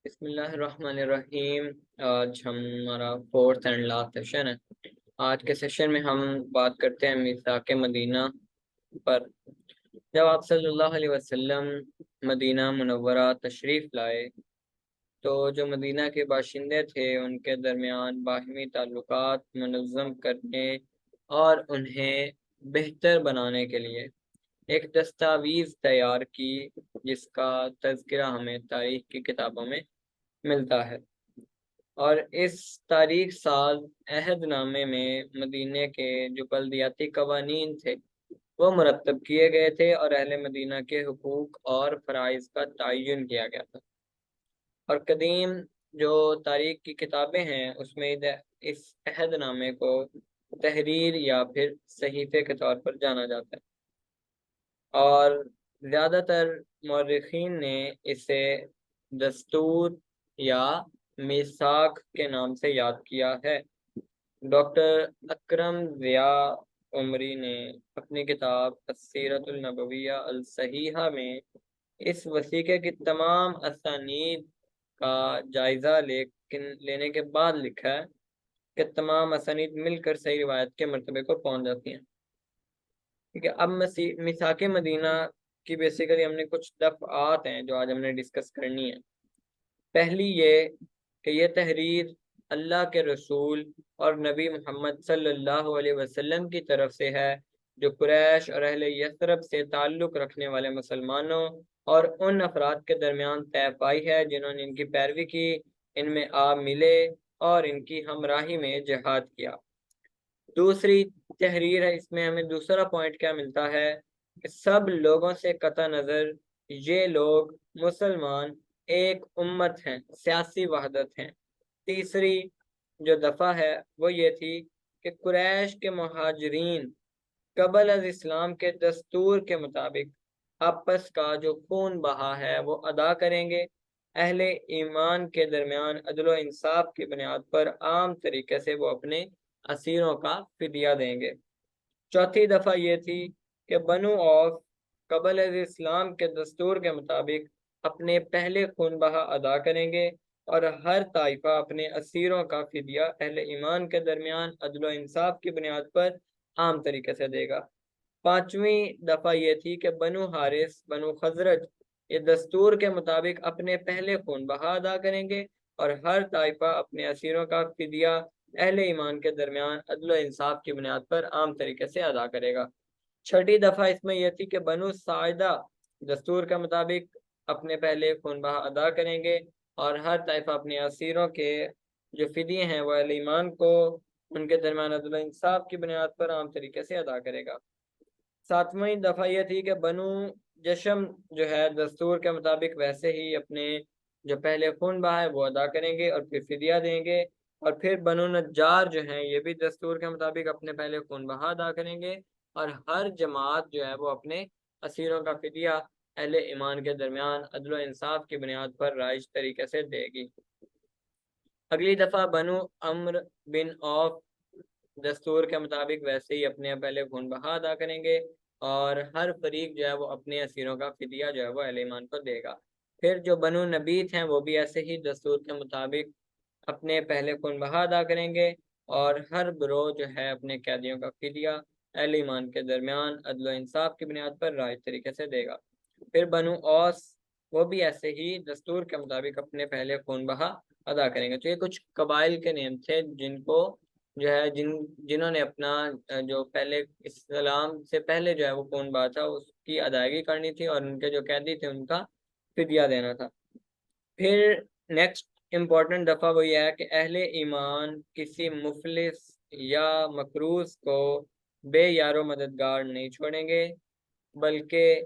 بسم اللہ الرحمن الرحیم۔ آج ہمارا فورتھ اینڈ لاسٹ سیشن ہے۔ آج کے سیشن میں ہم بات کرتے ہیں میثاق مدینہ پر۔ جب آپ صلی اللہ علیہ وسلم مدینہ منورہ تشریف لائے تو جو مدینہ کے باشندے تھے ان کے درمیان باہمی تعلقات منظم کرنے اور انہیں بہتر بنانے کے لیے ایک دستاویز تیار کی، جس کا تذکرہ ہمیں تاریخ کی کتابوں میں ملتا ہے۔ اور اس تاریخ ساز عہد نامے میں مدینے کے جو بلدیاتی قوانین تھے وہ مرتب کیے گئے تھے اور اہل مدینہ کے حقوق اور فرائض کا تعین کیا گیا تھا۔ اور قدیم جو تاریخ کی کتابیں ہیں اس میں اس عہد نامے کو تحریر یا پھر صحیفے کے طور پر جانا جاتا ہے، اور زیادہ تر مورخین نے اسے دستور یا میثاق کے نام سے یاد کیا ہے۔ ڈاکٹر اکرم ضیاء عمری نے اپنی کتاب السیرۃ النبویہ الصحیحہ میں اس وثیقے کی تمام اسانید کا جائزہ لینے کے بعد لکھا ہے کہ تمام اسانید مل کر صحیح روایت کے مرتبے کو پہنچ جاتی ہیں۔ ٹھیک ہے، اب میثاق مدینہ کی بیسیکلی ہم نے کچھ دفعات ہیں جو آج ہم نے ڈسکس کرنی ہے۔ پہلی یہ کہ یہ تحریر اللہ کے رسول اور نبی محمد صلی اللہ علیہ وسلم کی طرف سے ہے، جو قریش اور اہل یثرب سے تعلق رکھنے والے مسلمانوں اور ان افراد کے درمیان طے پائی ہے جنہوں نے ان کی پیروی کی، ان میں آپ ملے اور ان کی ہمراہی میں جہاد کیا۔ دوسری تحریر ہے، اس میں ہمیں دوسرا پوائنٹ کیا ملتا ہے کہ سب لوگوں سے قطع نظر یہ لوگ مسلمان ایک امت ہیں، سیاسی وحدت ہیں۔ تیسری جو دفعہ ہے وہ یہ تھی کہ قریش کے مہاجرین قبل از اسلام کے دستور کے مطابق آپس کا جو خون بہا ہے وہ ادا کریں گے۔ اہل ایمان کے درمیان عدل و انصاف کی بنیاد پر عام طریقے سے وہ اپنے اسیروں کا فدیہ دیں گے۔ چوتھی دفعہ یہ تھی کہ بنو عوف قبل از اسلام کے دستور کے مطابق اپنے پہلے خون بہا ادا کریں گے، اور ہر طائفہ اپنے اسیروں کا فدیہ اہل ایمان کے درمیان عدل و انصاف کی بنیاد پر عام طریقے سے دے گا۔ پانچویں دفعہ یہ تھی کہ بنو حارث بنو خزرج یہ دستور کے مطابق اپنے پہلے خون بہا ادا کریں گے، اور ہر طائفہ اپنے اسیروں کا فدیہ اہل ایمان کے درمیان عدل و انصاف کی بنیاد پر عام طریقے سے ادا کرے گا۔ چھٹی دفعہ اس میں یہ تھی کہ بنو ساعدہ دستور کے مطابق اپنے پہلے خون بہا ادا کریں گے، اور ہر طائفہ اپنے اسیروں کے جو فدیے ہیں وہ اہل ایمان کو ان کے درمیان عدل و انصاف کی بنیاد پر عام طریقے سے ادا کرے گا۔ ساتویں دفعہ یہ تھی کہ بنو جشم جو ہے دستور کے مطابق ویسے ہی اپنے جو پہلے خون بہا ہے وہ ادا کریں گے اور پھر فدیہ دیں گے، اور پھر بنو نجار جو ہیں یہ بھی دستور کے مطابق اپنے پہلے خون بہا ادا کریں گے، اور ہر جماعت جو ہے وہ اپنے اسیروں کا فدیہ اہل ایمان کے درمیان عدل و انصاف کی بنیاد پر رائج طریقے سے دے گی۔ اگلی دفعہ بنو عمر بن عوف دستور کے مطابق ویسے ہی اپنے پہلے خون بہا ادا کریں گے، اور ہر فریق جو ہے وہ اپنے اسیروں کا فدیہ جو ہے وہ اہل ایمان کو دے گا۔ پھر جو بنو نبیت ہیں وہ بھی ایسے ہی دستور کے مطابق اپنے پہلے خون بہا ادا کریں گے، اور ہر گروہ جو ہے اپنے قیدیوں کا فدیہ اہل ایمان کے درمیان عدل و انصاف کی بنیاد پر رائج طریقے سے دے گا۔ پھر بنو اوس وہ بھی ایسے ہی دستور کے مطابق اپنے پہلے خون بہا ادا کریں گے۔ تو یہ کچھ قبائل کے نیم تھے جن کو جو ہے جنہوں نے اپنا جو پہلے اسلام سے پہلے جو ہے وہ خون بہا تھا اس کی ادائیگی کرنی تھی، اور ان کے جو قیدی تھے ان کا فدیہ دینا تھا۔ پھر نیکسٹ امپورٹنٹ دفعہ وہ یہ ہے کہ اہل ایمان کسی مفلس یا مقروض کو بے یار و مددگار نہیں چھوڑیں گے، بلکہ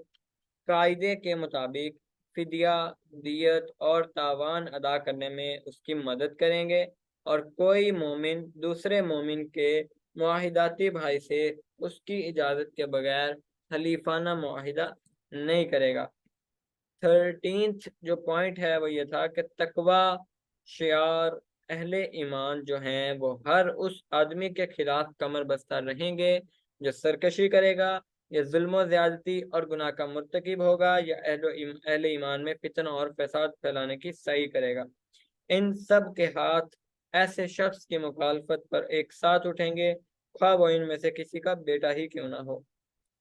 قاعدے کے مطابق فدیہ، دیت اور تاوان ادا کرنے میں اس کی مدد کریں گے، اور کوئی مومن دوسرے مومن کے معاہداتی بھائی سے اس کی اجازت کے بغیر حلیفانہ معاہدہ نہیں کرے گا۔ 13th جو پوائنٹ ہے وہ یہ تھا کہ تقوی شعار اہل ایمان جو ہیں وہ ہر اس آدمی کے خلاف کمر بستہ رہیں گے جو سرکشی کرے گا یہ ظلم و زیادتی اور گناہ کا مرتکب ہوگا یا اہل ایمان میں فتنہ اور فساد پھیلانے کی سعی کرے گا۔ ان سب کے ہاتھ ایسے شخص کی مخالفت پر ایک ساتھ اٹھیں گے، خواہ وہ ان میں سے کسی کا بیٹا ہی کیوں نہ ہو۔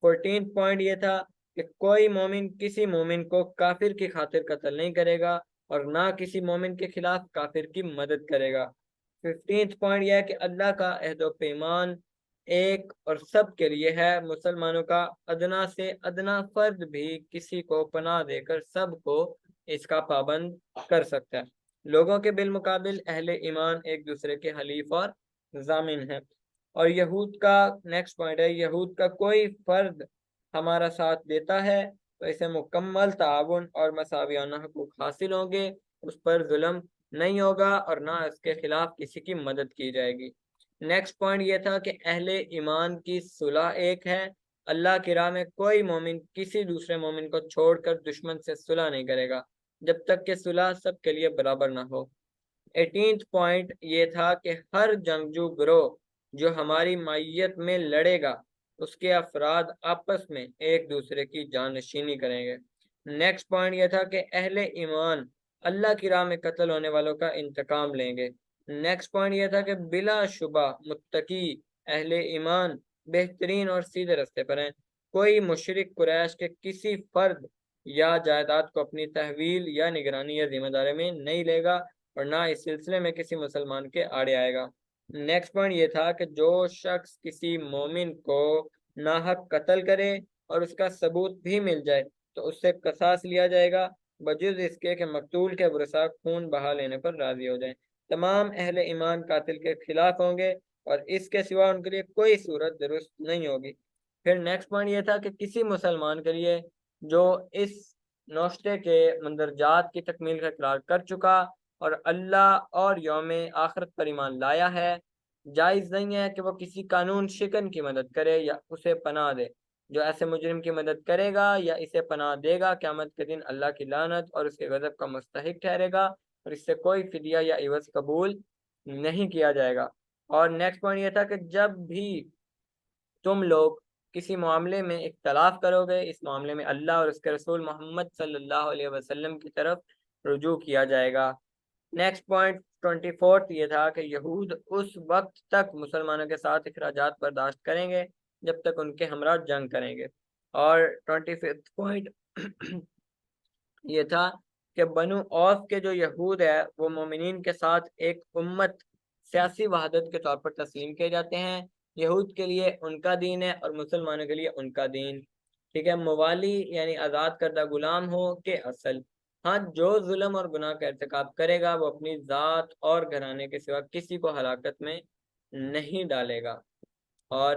14 پوائنٹ یہ تھا کہ کوئی مومن کسی مومن کو کافر کی خاطر قتل نہیں کرے گا اور نہ کسی مومن کے خلاف کافر کی مدد کرے گا۔ 15 پوائنٹ یہ ہے کہ اللہ کا عہد و پیمان ایک اور سب کے لیے ہے، مسلمانوں کا ادنا سے ادنا فرد بھی کسی کو پناہ دے کر سب کو اس کا پابند کر سکتا ہے۔ لوگوں کے بالمقابل اہل ایمان ایک دوسرے کے حلیف اور ضامن ہیں۔ اور یہود کا نیکسٹ پوائنٹ ہے، یہود کا کوئی فرد ہمارا ساتھ دیتا ہے تو اسے مکمل تعاون اور مساویانہ حقوق حاصل ہوں گے، اس پر ظلم نہیں ہوگا اور نہ اس کے خلاف کسی کی مدد کی جائے گی۔ نیکسٹ پوائنٹ یہ تھا کہ اہل ایمان کی صلح ایک ہے، اللہ کی راہ میں کوئی مومن کسی دوسرے مومن کو چھوڑ کر دشمن سے صلح نہیں کرے گا جب تک کہ صلح سب کے لیے برابر نہ ہو۔ 18 پوائنٹ یہ تھا کہ ہر جنگجو گروہ جو ہماری معیت میں لڑے گا اس کے افراد آپس میں ایک دوسرے کی جانشینی کریں گے۔ نیکسٹ پوائنٹ یہ تھا کہ اہل ایمان اللہ کی راہ میں قتل ہونے والوں کا انتقام لیں گے۔ نیکسٹ پوائنٹ یہ تھا کہ بلا شبہ متقی اہل ایمان بہترین اور سیدھے رستے پر ہیں، کوئی مشرک قریش کے کسی فرد یا جائیداد کو اپنی تحویل یا نگرانی یا ذمہ داری میں نہیں لے گا اور نہ اس سلسلے میں کسی مسلمان کے آڑے آئے گا۔ نیکسٹ پوائنٹ یہ تھا کہ جو شخص کسی مومن کو ناحق قتل کرے اور اس کا ثبوت بھی مل جائے تو اس سے قصاص لیا جائے گا، بجز اس کے کہ مقتول کے ورثاء خون بہا لینے پر راضی ہو جائیں۔ تمام اہل ایمان قاتل کے خلاف ہوں گے اور اس کے سوا ان کے لیے کوئی صورت درست نہیں ہوگی۔ پھر نیکسٹ پوائنٹ یہ تھا کہ کسی مسلمان کے لیے جو اس نوشتے کے مندرجات کی تکمیل کا اقرار کر چکا اور اللہ اور یوم آخرت پر ایمان لایا ہے، جائز نہیں ہے کہ وہ کسی قانون شکن کی مدد کرے یا اسے پناہ دے۔ جو ایسے مجرم کی مدد کرے گا یا اسے پناہ دے گا قیامت کے دن اللہ کی لعنت اور اس کے غضب کا مستحق ٹھہرے گا اور اس سے کوئی فدیہ یا عوض قبول نہیں کیا جائے گا۔ اور نیکسٹ پوائنٹ یہ تھا کہ جب بھی تم لوگ کسی معاملے میں اختلاف کرو گے اس معاملے میں اللہ اور اس کے رسول محمد صلی اللہ علیہ وسلم کی طرف رجوع کیا جائے گا۔ نیکسٹ پوائنٹ 24 یہ تھا کہ یہود اس وقت تک مسلمانوں کے ساتھ اخراجات برداشت کریں گے جب تک ان کے ہمراہ جنگ کریں گے۔ اور 25 پوائنٹ یہ تھا کہ بنو اوف کے جو یہود ہے وہ مومنین کے ساتھ ایک امت سیاسی وحدت کے طور پر تسلیم کیے جاتے ہیں، یہود کے لیے ان کا دین ہے اور مسلمانوں کے لیے ان کا دین، ٹھیک ہے، موالی یعنی آزاد کردہ غلام ہو کہ اصل۔ ہاں، جو ظلم اور گناہ کا ارتکاب کرے گا وہ اپنی ذات اور گھرانے کے سوا کسی کو ہلاکت میں نہیں ڈالے گا۔ اور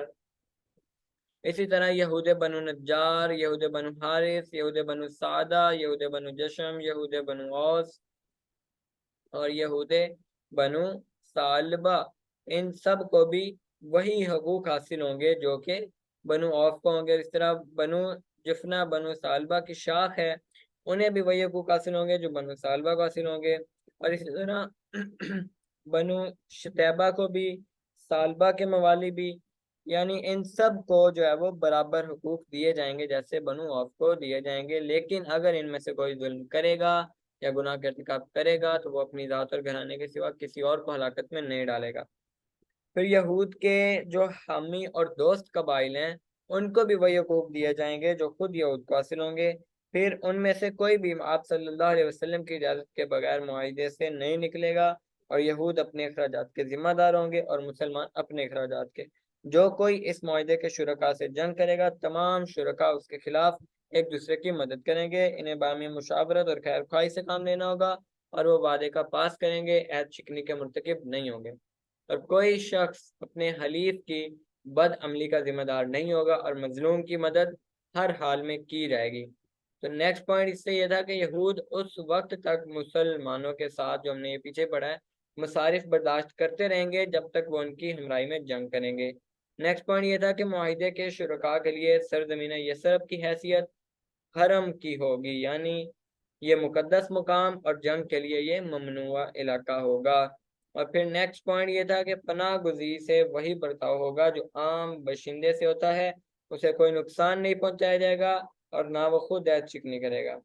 اسی طرح یہود بنو نجار، یہود بنو حارث، یہود بنو سعدہ، یہود بنو جشم، یہود بنو اوس اور یہود بنو سالبہ، ان سب کو بھی وہی حقوق حاصل ہوں گے جو کہ بنو اوف کو ہوں گے۔ اس طرح بنو جفنا بنو سالبہ کی شاخ ہے، انہیں بھی وہی حقوق حاصل ہوں گے جو بنو سالبہ کو حاصل ہوں گے۔ اور اسی طرح بنو شتیبہ کو بھی، سالبہ کے موالی بھی، یعنی ان سب کو جو ہے وہ برابر حقوق دیے جائیں گے جیسے بنو اوف کو دیے جائیں گے، لیکن اگر ان میں سے کوئی ظلم کرے گا یا گناہ کا ارتکاب کرے گا تو وہ اپنی ذات اور گھرانے کے سوا کسی اور کو ہلاکت میں نہیں ڈالے گا۔ پھر یہود کے جو حامی اور دوست قبائل ہیں ان کو بھی وہی حقوق دیے جائیں گے جو خود یہود کو حاصل ہوں گے۔ پھر ان میں سے کوئی بھی آپ صلی اللہ علیہ وسلم کی اجازت کے بغیر معاہدے سے نہیں نکلے گا اور یہود اپنے اخراجات کے ذمہ دار ہوں گے اور مسلمان اپنے اخراجات کے۔ جو کوئی اس معاہدے کے شرکاء سے جنگ کرے گا تمام شرکاء اس کے خلاف ایک دوسرے کی مدد کریں گے، انہیں باہمی مشاورت اور خیر خواہی سے کام لینا ہوگا اور وہ وعدے کا پاس کریں گے، عہد شکنی کے مرتکب نہیں ہوں گے اور کوئی شخص اپنے حلیف کی بد عملی کا ذمہ دار نہیں ہوگا اور مظلوم کی مدد ہر حال میں کی جائے گی۔ تو نیکسٹ پوائنٹ اس سے یہ تھا کہ یہود اس وقت تک مسلمانوں کے ساتھ، جو ہم نے یہ پیچھے پڑھا ہے، مصارف برداشت کرتے رہیں گے جب تک وہ ان کی ہمراہی میں جنگ کریں گے۔ نیکسٹ پوائنٹ یہ تھا کہ معاہدے کے شرکاء کے لیے سرزمین یثرب کی حیثیت حرم کی ہوگی، یعنی یہ مقدس مقام اور جنگ کے لیے یہ ممنوع علاقہ ہوگا۔ اور پھر نیکسٹ پوائنٹ یہ تھا کہ پناہ گزین سے وہی برتاؤ ہوگا جو عام باشندے سے ہوتا ہے، اسے کوئی نقصان نہیں پہنچایا جائے گا اور نہ وہ خود عہد شکنی کرے گا۔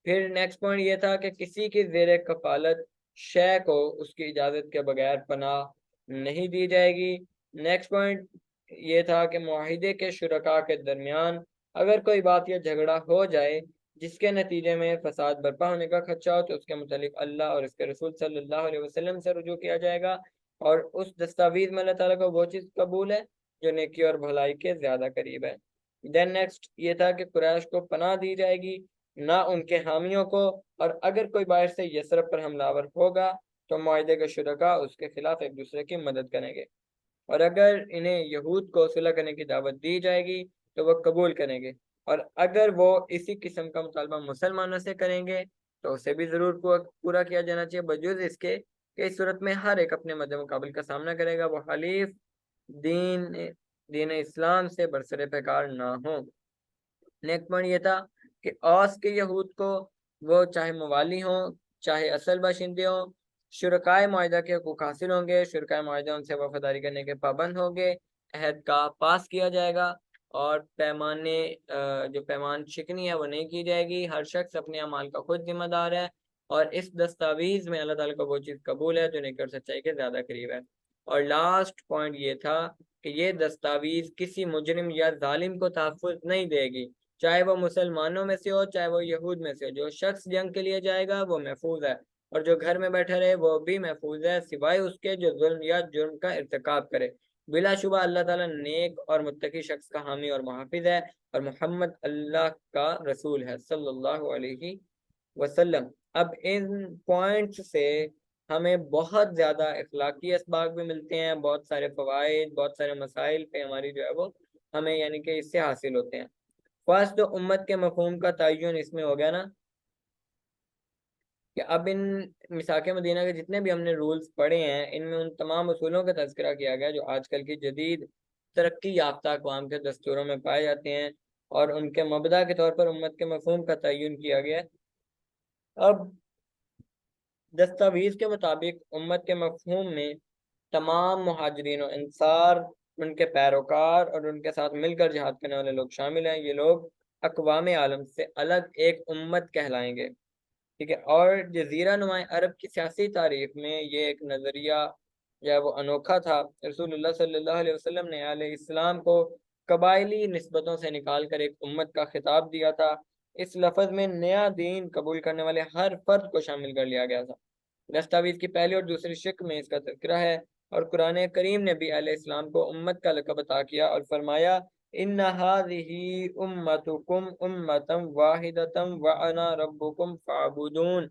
پھر نیکسٹ پوائنٹ یہ تھا کہ کسی کی زیر کفالت شے کو اس کی اجازت کے بغیر پناہ نہیں دی جائے گی۔ نیکسٹ پوائنٹ یہ تھا کہ معاہدے کے شرکاء کے درمیان اگر کوئی بات یا جھگڑا ہو جائے جس کے نتیجے میں فساد برپا ہونے کا خدشہ ہو تو اس کے متعلق اللہ اور اس کے رسول صلی اللہ علیہ وسلم سے رجوع کیا جائے گا، اور اس دستاویز میں اللہ تعالیٰ کو وہ چیز قبول ہے جو نیکی اور بھلائی کے زیادہ قریب ہے۔ دین نیکسٹ یہ تھا کہ قریش کو پناہ دی جائے گی، نہ ان کے حامیوں کو، اور اگر کوئی باہر سے یثرب پر حملہ آور ہوگا تو معاہدے کے شرکاء اس کے خلاف ایک دوسرے کی مدد کریں گے، اور اگر انہیں یہود کو صلح کرنے کی دعوت دی جائے گی تو وہ قبول کریں گے، اور اگر وہ اسی قسم کا مطالبہ مسلمانوں سے کریں گے تو اسے بھی ضرور پورا کیا جانا چاہیے، بجوز اس کے کہ اس صورت میں ہر ایک اپنے مد مقابل کا سامنا کرے گا، وہ حلیف دین اسلام سے برسر پیکار نہ ہوں۔ نیکسٹ پوائنٹ یہ تھا کہ اوس کے یہود کو، وہ چاہے موالی ہوں چاہے اصل باشندے ہوں، شرکائے معاہدہ کے حقوق حاصل ہوں گے، شرکائے معاہدہ ان سے وفاداری کرنے کے پابند ہوں گے، عہد کا پاس کیا جائے گا اور جو پیمان شکنی ہے وہ نہیں کی جائے گی، ہر شخص اپنے اعمال کا خود ذمہ دار ہے، اور اس دستاویز میں اللہ تعالیٰ کو وہ چیز قبول ہے جو نیکی اور سچائی کے زیادہ قریب ہے۔ اور لاسٹ پوائنٹ یہ تھا کہ یہ دستاویز کسی مجرم یا ظالم کو تحفظ نہیں دے گی، چاہے وہ مسلمانوں میں سے ہو چاہے وہ یہود میں سے ہو، جو شخص جنگ کے لیے جائے گا وہ محفوظ ہے، اور جو گھر میں بیٹھا رہے وہ بھی محفوظ ہے، سوائے اس کے جو ظلم یا جرم کا ارتکاب کرے۔ بلا شبہ اللہ تعالیٰ نیک اور متقی شخص کا حامی اور محافظ ہے، اور محمد اللہ کا رسول ہے صلی اللہ علیہ وسلم۔ اب ان پوائنٹس سے ہمیں بہت زیادہ اخلاقی اسباق بھی ملتے ہیں، بہت سارے فوائد، بہت سارے مسائل پہ ہماری جو ہے وہ ہمیں یعنی کہ اس سے حاصل ہوتے ہیں۔ فرسٹ امت کے مفہوم کا تعین اس میں ہو گیا نا، کہ اب ان میثاق مدینہ کے جتنے بھی ہم نے رولز پڑھے ہیں ان میں ان تمام اصولوں کا تذکرہ کیا گیا جو آج کل کی جدید ترقی یافتہ اقوام کے دستوروں میں پائے جاتے ہیں، اور ان کے مبدا کے طور پر امت کے مفہوم کا تعین کیا گیا ہے۔ اب دستاویز کے مطابق امت کے مفہوم میں تمام مہاجرین و انصار، ان کے پیروکار اور ان کے ساتھ مل کر جہاد کرنے والے لوگ شامل ہیں، یہ لوگ اقوام عالم سے الگ ایک امت کہلائیں گے، ٹھیک ہے۔ اور جزیرہ نماں عرب کی سیاسی تاریخ میں یہ ایک نظریہ جو ہے وہ انوکھا تھا۔ رسول اللہ صلی اللہ علیہ وسلم نے علیہ السلام کو قبائلی نسبتوں سے نکال کر ایک امت کا خطاب دیا تھا، اس لفظ میں نیا دین قبول کرنے والے ہر فرد کو شامل کر لیا گیا تھا۔ دستاویز کی پہلی اور دوسری شق میں اس کا تذکرہ ہے، اور قرآن کریم نے بھی علیہ السلام کو امت کا لقب عطا کیا اور فرمایا ان هذه امتکم امتا واحدتا وانا ربکم فاعبدون،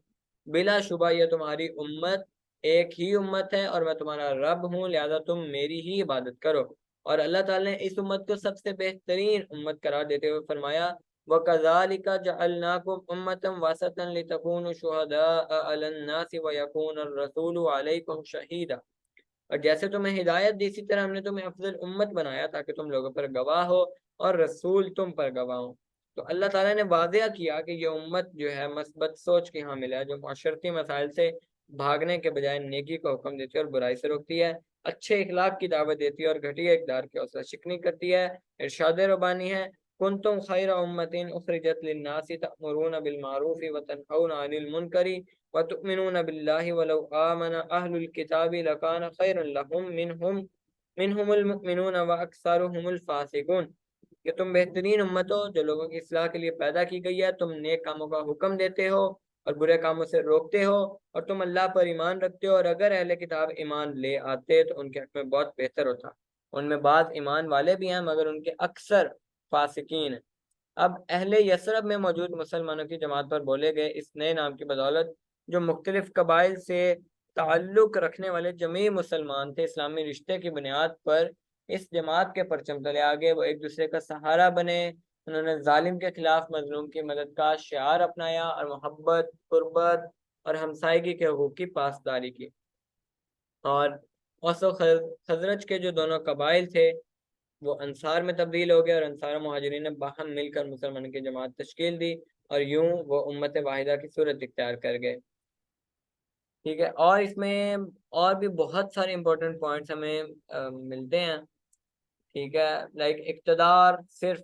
بلا شبہ یہ تمہاری امت ایک ہی امت ہے اور میں تمہارا رب ہوں، لہذا تم میری ہی عبادت کرو۔ اور اللہ تعالیٰ نے اس امت کو سب سے بہترین امت قرار دیتے ہوئے فرمایا وَكَذَلِكَ جَعَلْنَاكُمْ أُمَّةً وَسَطًا لِتَكُونُوا شُهَدَاءَ عَلَى النَّاسِ وَيَكُونَ الرَّسُولُ عَلَيْكُمْ شَهِيدًا، اور جیسے تمہیں ہدایت دی اسی طرح ہم نے تمہیں افضل امت بنایا تاکہ تم لوگوں پر گواہ ہو اور رسول تم پر گواہ ہو۔ تو اللہ تعالیٰ نے واضح کیا کہ یہ امت جو ہے مثبت سوچ کی حامل ہے، جو معاشرتی مسائل سے بھاگنے کے بجائے نیکی کو حکم دیتی ہے اور برائی سے روکتی ہے، اچھے اخلاق کی دعوت دیتی ہے اور گھٹیا اقدار کی حوصلہ شکنی کرتی ہے۔ ارشاد ربانی ہے کنتم خیر امت اخرجت للناس تأمرون بالمعروف وتنہون عن المنکر وتؤمنون باللہ ولو آمن اہل الکتاب لکان خیر لهم منہم المؤمنون واکثرهم الفاسقون، کہ تم بہترین امت ہو جو لوگوں کی اصلاح کے لیے پیدا کی گئی ہے، تم نیک کاموں کا حکم دیتے ہو اور برے کاموں سے روکتے ہو، اور تم اللہ پر ایمان رکھتے ہو، اور اگر اہل کتاب ایمان لے آتے تو ان کے حق میں بہت بہتر ہوتا، ان میں بعض ایمان والے بھی ہیں مگر ان کے اکثر فاسقین ہیں۔ اب اہل یثرب میں موجود مسلمانوں کی جماعت پر بولے گئے اس نئے نام کی بدولت جو مختلف قبائل سے تعلق رکھنے والے جمیع مسلمان تھے، اسلامی رشتے کی بنیاد پر اس جماعت کے پرچم تلے آگے، وہ ایک دوسرے کا سہارا بنے، انہوں نے ظالم کے خلاف مظلوم کی مدد کا شعار اپنایا اور محبت، قربت اور ہمسائیگی کے حقوق کی پاسداری کی۔ اور اوس و خزرج کے جو دونوں قبائل تھے وہ انصار میں تبدیل ہو گئے، اور انصار و مہاجرین نے باہم مل کر مسلمانوں کی جماعت تشکیل دی اور یوں وہ امت واحدہ کی صورت اختیار کر گئے، ٹھیک ہے۔ اور اس میں اور بھی بہت سارے امپورٹنٹ پوائنٹس ہمیں ملتے ہیں، ٹھیک ہے، لائک اقتدار صرف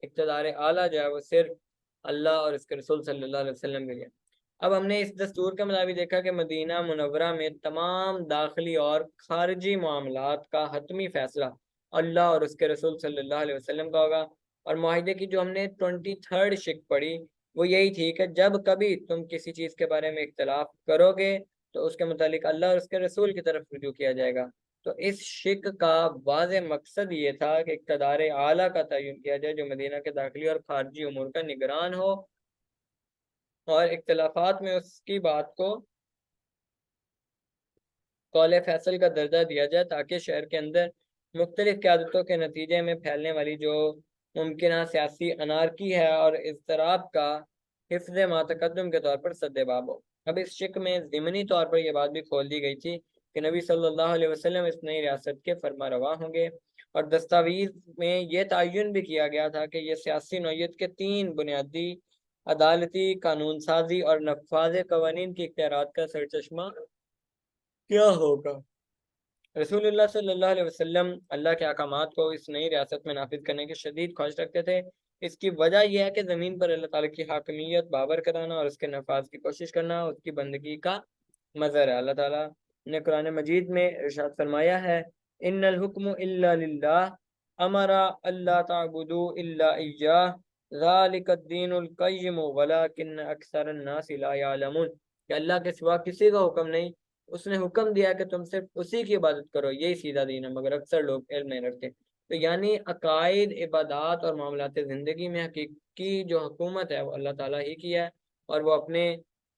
اقتدار اعلیٰ جو ہے وہ صرف اللہ اور اس کے رسول صلی اللہ علیہ وسلم کے لیے۔ اب ہم نے اس دستور کے مطابق دیکھا کہ مدینہ منورہ میں تمام داخلی اور خارجی معاملات کا حتمی فیصلہ اللہ اور اس کے رسول صلی اللہ علیہ وسلم کا ہوگا، اور معاہدے کی جو ہم نے 23rd شک پڑھی وہ یہی تھی کہ جب کبھی تم کسی چیز کے بارے میں اختلاف کرو گے تو اس کے متعلق اللہ اور اس کے رسول کی طرف رجوع کیا جائے گا۔ تو اس شک کا واضح مقصد یہ تھا کہ اقتدار اعلیٰ کا تعین کیا جائے جو مدینہ کے داخلی اور خارجی امور کا نگران ہو، اور اختلافات میں اس کی بات کو قول فیصل کا درجہ دیا جائے تاکہ شہر کے اندر مختلف قیادتوں کے نتیجے میں پھیلنے والی جو ممکنہ سیاسی انارکی ہے اور اضطراب کا حفظ ما تقدم کے طور پر سدباب ہو۔ اب اس شک میں ضمنی طور پر یہ بات بھی کھول دی گئی تھی کہ نبی صلی اللہ علیہ وسلم اس نئی ریاست کے فرما روا ہوں گے، اور دستاویز میں یہ تعین بھی کیا گیا تھا کہ یہ سیاسی نوعیت کے 3 بنیادی عدالتی، قانون سازی اور نفاذ قوانین کی اختیارات کا سرچشمہ کیا ہوگا۔ رسول اللہ صلی اللہ علیہ وسلم اللہ کے احکامات کو اس نئی ریاست میں نافذ کرنے کی شدید خواہش رکھتے تھے۔ اس کی وجہ یہ ہے کہ زمین پر اللہ تعالیٰ کی حاکمیت بابر کرانا اور اس کے نفاذ کی کوشش کرنا اس کی بندگی کا مظہر ہے۔ اللہ تعالیٰ نے قرآن مجید میں ارشاد فرمایا ہے، ان الحکم الا للہ امر اللہ تعبدوا الا ایاہ ذالک الدین القیم ولکن اکثر الناس لا یعلمون، کہ اللہ کے سوا کسی کا حکم نہیں، اس نے حکم دیا کہ تم صرف اسی کی عبادت کرو، یہی سیدھا دین ہے، مگر اکثر لوگ علم نہیں رکھتے۔ تو یعنی عقائد، عبادات اور معاملات زندگی میں حقیقی جو حکومت ہے وہ اللہ تعالیٰ ہی کی ہے، اور وہ اپنے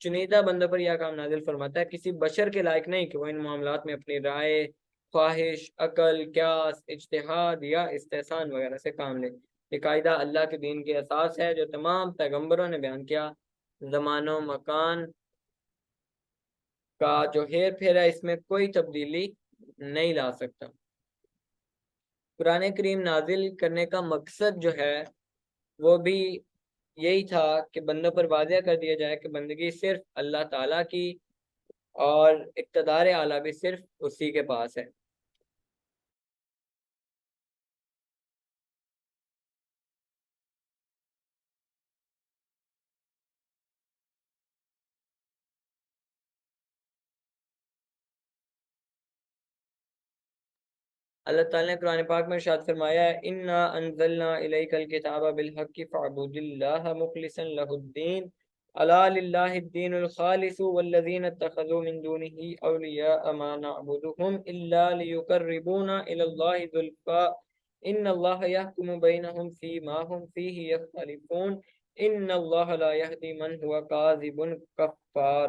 چنیدہ بندوں پر یہ کام نازل فرماتا ہے، کسی بشر کے لائق نہیں کہ وہ ان معاملات میں اپنی رائے، خواہش، عقل، قیاس، اجتہاد یا استحسان وغیرہ سے کام لے۔ یہ قاعدہ اللہ کے دین کے اساس ہے جو تمام پیغمبروں نے بیان کیا۔ زمان و مکان کا جو ہیر پھیر ہے اس میں کوئی تبدیلی نہیں لا سکتا۔ قرآن کریم نازل کرنے کا مقصد جو ہے وہ بھی یہی تھا کہ بندوں پر واضح کر دیا جائے کہ بندگی صرف اللہ تعالیٰ کی اور اقتدار اعلیٰ بھی صرف اسی کے پاس ہے۔ اللہ تعالیٰ نے قرآن پاک میں ارشاد فرمایا ہے، انا انزلنا الیک الکتاب بالحق فاعبد اللہ مخلصا لہ الدین الا للہ الدین الخالص والذین اتخذوا من دونه اولیاء ما نعبدهم الا لیقربونا الی اللہ زلفا ان اللہ یحکم بینہم فیما هم فیہ یختلفون ان اللہ لا یہدی من هو کاذب کفار،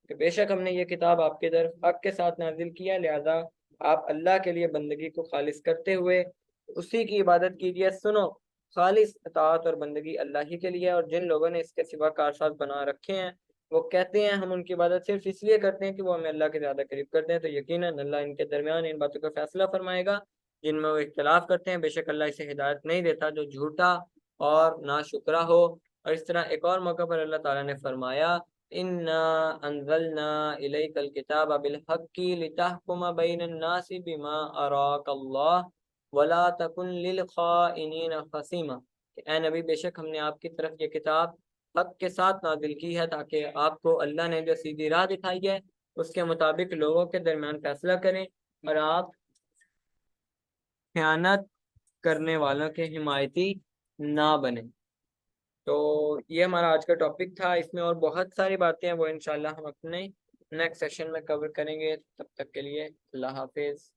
کہ بے شک ہم نے یہ کتاب آپ کے طرف حق کے ساتھ نازل کیا، لہذا آپ اللہ کے لیے بندگی کو خالص کرتے ہوئے اسی کی عبادت کیجیے۔ سنو، خالص اطاعت اور بندگی اللہ ہی کے لیے، اور جن لوگوں نے اس کے سوا کارساز بنا رکھے ہیں وہ کہتے ہیں ہم ان کی عبادت صرف اس لیے کرتے ہیں کہ وہ ہمیں اللہ کے زیادہ قریب کرتے ہیں، تو یقیناً اللہ ان کے درمیان ان باتوں کا فیصلہ فرمائے گا جن میں وہ اختلاف کرتے ہیں۔ بے شک اللہ اسے ہدایت نہیں دیتا جو جھوٹا اور ناشکرا ہو۔ اور اس طرح ایک اور موقع پر اللہ تعالیٰ نے فرمایا، انا انزلنا الیک الکتاب بالحق لتحکم بین الناس بما اراک اللہ ولا تکن للخائنین خصیما، اے نبی بے شک ہم نے آپ کی طرف یہ کتاب حق کے ساتھ نازل کی ہے تاکہ آپ کو اللہ نے جو سیدھی راہ دکھائی ہے اس کے مطابق لوگوں کے درمیان فیصلہ کریں، اور آپ خیانت کرنے والوں کے حمایتی نہ بنیں۔ تو یہ ہمارا آج کا ٹاپک تھا، اس میں اور بہت ساری باتیں ہیں وہ انشاءاللہ ہم اپنے نیکسٹ سیشن میں کور کریں گے۔ تب تک کے لیے اللہ حافظ۔